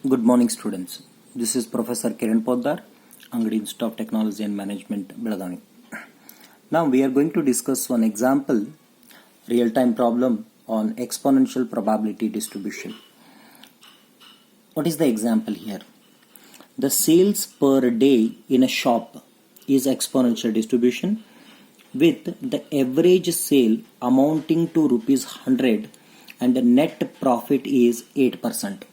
Good morning, students. This is Professor Kiran Poddar, Angadi Institute of Technology and Management, Belagavi. Now we are going to discuss one example, real-time problem on exponential probability distribution. What is the example here? The sales per day in a shop is exponential distribution with the average sale amounting to rupees 100 and the net profit is 8%.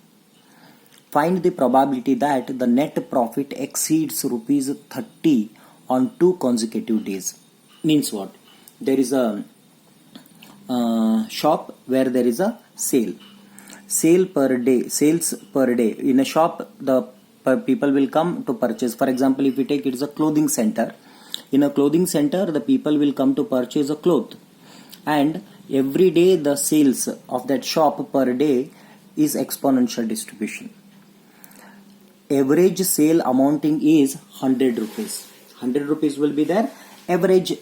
Find the probability that the net profit exceeds rupees 30 on 2 consecutive days. Means what? There is a shop where there is a sale. Sales per day. In a shop, the people will come to purchase. For example, if we take it is a clothing center. In a clothing center, the people will come to purchase a cloth. And every day the sales of that shop per day is exponential distribution. Average sale amounting is 100 rupees. 100 rupees will be their average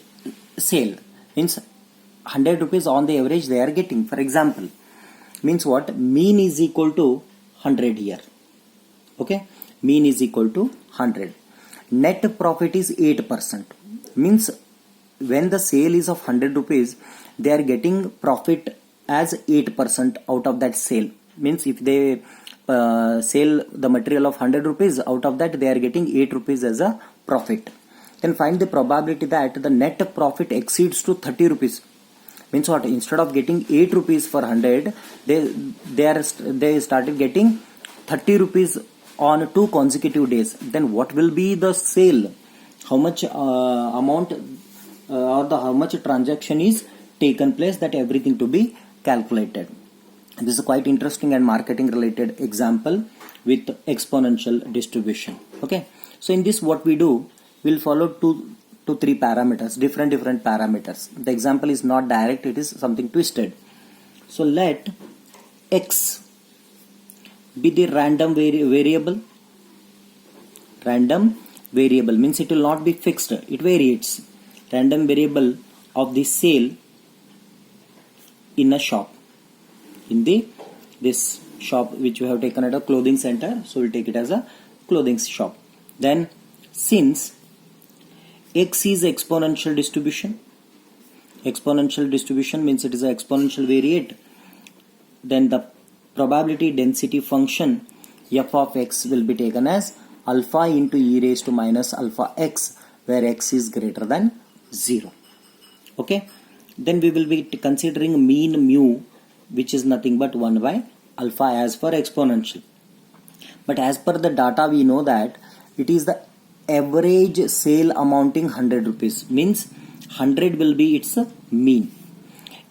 sale. Means 100 rupees on the average they are getting. For example, means what? Mean is equal to 100 here. Okay? Mean is equal to 100. Net profit is 8%. Means when the sale is of 100 rupees, they are getting profit as 8% out of that sale. Means if they sell the material of 100 rupees, out of that they are getting 8 rupees as a profit. Then find the probability that the net profit exceeds to 30 rupees. Means what? Instead of getting 8 rupees for 100, they started getting 30 rupees on 2 consecutive days. Then what will be the sale? How much amount or how much transaction is taken place? That everything to be calculated. This is a quite interesting and marketing related example with exponential distribution. Okay. So in this what we do, we'll follow 2 to 3 parameters, different parameters. The example is not direct, it is something twisted. So let x be the random variable. Random variable means it will not be fixed, it varies. Random variable of the sale in a shop. In this shop which we have taken at a clothing center, so we'll take it as a clothing shop. Then since x is exponential distribution means it is an exponential variate, then the probability density function f of x will be taken as alpha into e raised to minus alpha x, where x is greater than 0. Okay. Then we will be considering mean mu, which is nothing but 1 by alpha as for exponential. But as per the data we know that it is the average sale amounting 100 rupees. Means 100 will be its mean.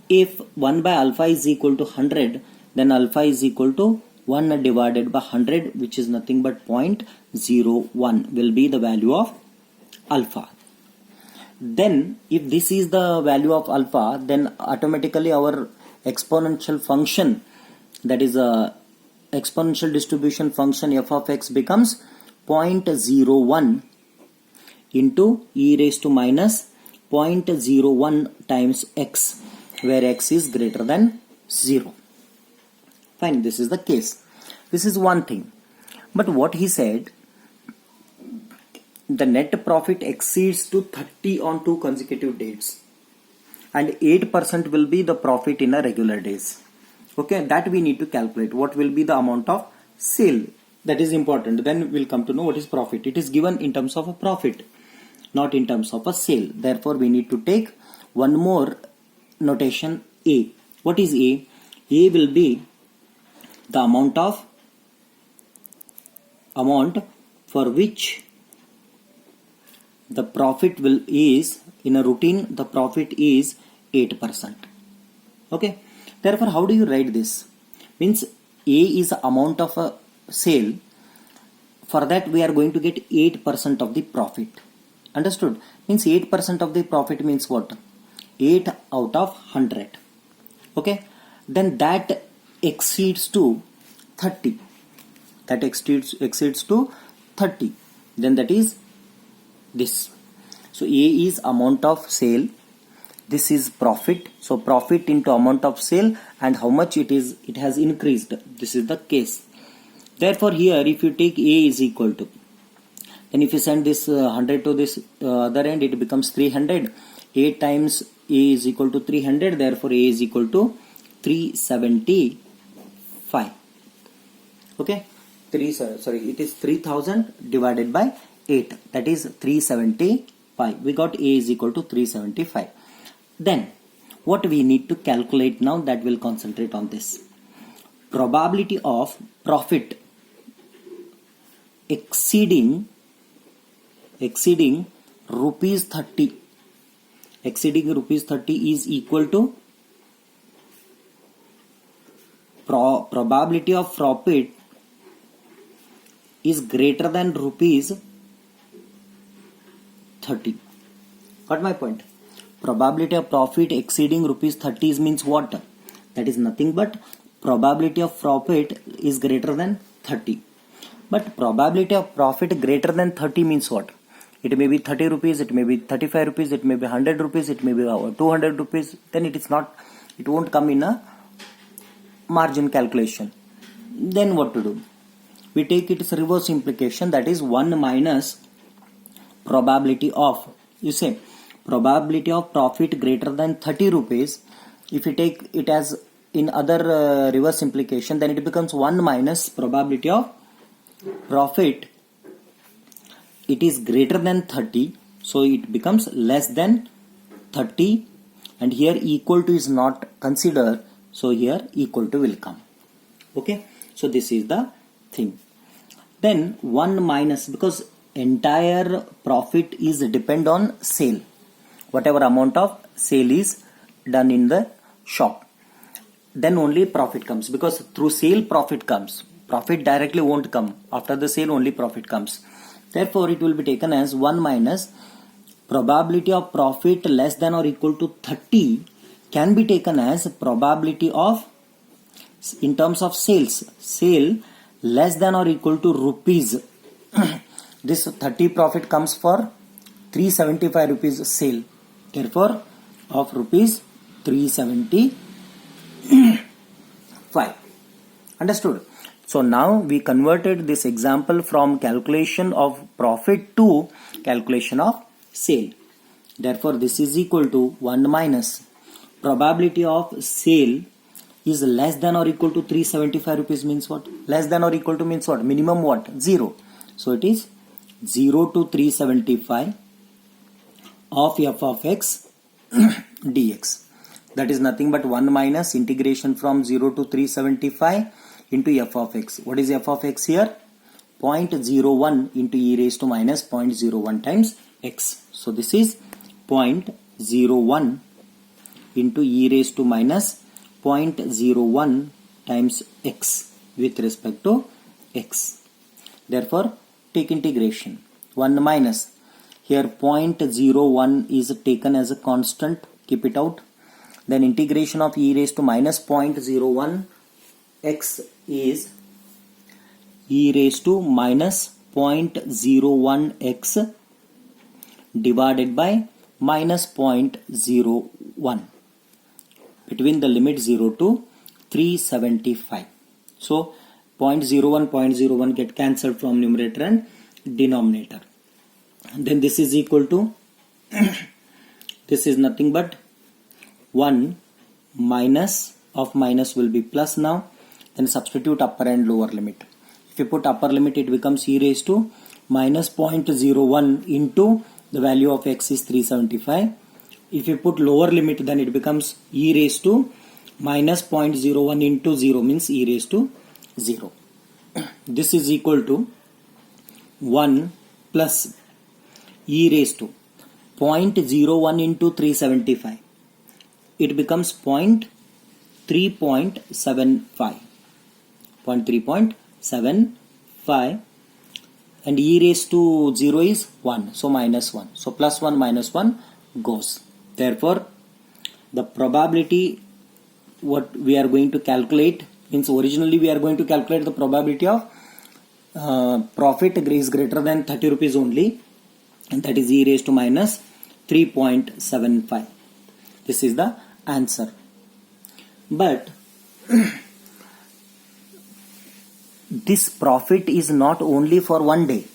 If 1 by alpha is equal to 100, then alpha is equal to 1 divided by 100, which is nothing but 0.01 will be the value of alpha. Then if this is the value of alpha, then automatically our exponential function, that is a exponential distribution function f of x becomes 0.01 into e raised to minus 0.01 times x, where x is greater than 0. Fine, this is the case. This is one thing. But what he said, the net profit exceeds to 30 on 2 consecutive dates, and 8% will be the profit in a regular days. Okay, that we need to calculate. What will be the amount of sale? That is important. Then we'll come to know what is profit. It is given in terms of a profit, not in terms of a sale. Therefore, we need to take one more notation, A. What is A? A will be the amount for which the profit is in a routine, the profit is 8%. Okay. Therefore, how do you write this? Means A is the amount of a sale. For that we are going to get 8% of the profit. Understood? Means 8% of the profit means what? 8 out of 100. Okay. Then that exceeds to 30. That exceeds to 30. Then that is this. So A is amount of sale, this is profit. So profit into amount of sale and how much it has increased. This is the case. Therefore here if you take A is equal to, then if you send this 100 to this other end, it becomes 300. 8 times A is equal to 300, therefore A is equal to 375. Okay, it is 3000 divided by 8, that is 375. We got A is equal to 375. Then what we need to calculate now, that will concentrate on this. Probability of profit exceeding rupees 30. Exceeding rupees 30 is equal to probability of profit is greater than rupees 30. Got my point? Probability of profit exceeding rupees 30 means what? That is nothing but probability of profit is greater than 30. But probability of profit greater than 30 means what? It may be 30 rupees, it may be 35 rupees, it may be 100 rupees, it may be 200 rupees. Then it won't come in a margin calculation. Then what to do? We take its reverse implication, that is 1 minus probability of, you say probability of profit greater than 30 rupees. If you take it as in other reverse implication, then it becomes 1 minus probability of profit, it is greater than 30, so it becomes less than 30, and here equal to is not considered, so here equal to will come. Okay, so this is the thing. Then 1 minus, because entire profit is depend on sale, whatever amount of sale is done in the shop, then only profit comes, because through sale profit comes. Profit directly won't come. After the sale only profit comes. Therefore it will be taken as 1 minus probability of profit less than or equal to 30 can be taken as probability of, in terms of sales, sale less than or equal to rupees. This 30 profit comes for 375 rupees sale. Therefore of rupees 375. Understood? So now we converted this example from calculation of profit to calculation of sale. Therefore this is equal to 1 minus probability of sale is less than or equal to 375 rupees means what? Less than or equal to means what? Minimum what? 0. So it is 0 to 375 of f of x dx. That is nothing but 1 minus integration from 0 to 375 into f of x. What is f of x here? 0.01 into e raised to minus 0.01 times x. So this is 0.01 into e raised to minus 0.01 times x with respect to x. Therefore take integration. 1 minus, here 0.01 is taken as a constant, keep it out. Then integration of e raised to minus 0.01 x is e raised to minus 0.01 x divided by minus 0.01 between the limit 0 to 375. So 0.01 get cancelled from numerator and denominator. And then this is equal to this is nothing but 1 minus of minus will be plus now. Then substitute upper and lower limit. If you put upper limit, it becomes e raised to minus 0.01 into the value of x is 375. If you put lower limit, then it becomes e raised to minus 0.01 into 0 means e raised to 0. This is equal to 1 plus e raised to 0.01 into 375. It becomes 0.3.75. 0.3.75, and e raised to 0 is 1, so minus 1. So plus 1 minus 1 goes. Therefore the probability what we are going to calculate means, originally we are going to calculate the probability of profit is greater than 30 rupees only, and that is e raised to minus 3.75. This is the answer. But this profit is not only for one day.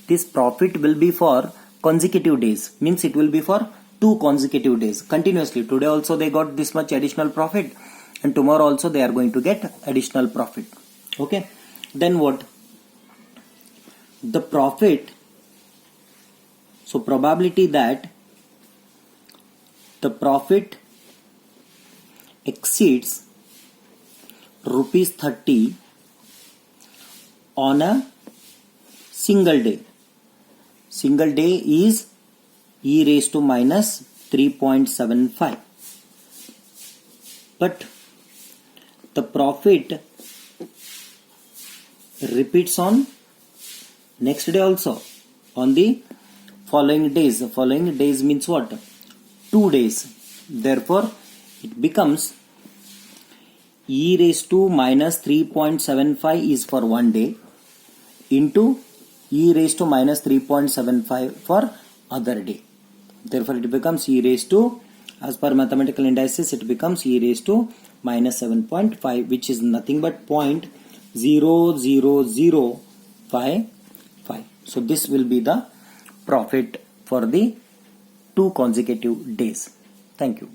This profit will be for consecutive days. Means it will be for 2 consecutive days continuously. Today also they got this much additional profit, and tomorrow also they are going to get additional profit. Okay. Then what? The profit. So probability that the profit exceeds rupees 30 on a single day. Single day is e raised to minus 3.75. But the profit repeats on next day also, on the following days. The following days means what? 2 days. Therefore, it becomes e raised to minus 3.75 is for one day into e raised to minus 3.75 for other day. Therefore, it becomes e raised to, as per mathematical indices, it becomes e raised to minus 7.5, which is nothing but 0.00055. So this will be the profit for the 2 consecutive days. Thank you.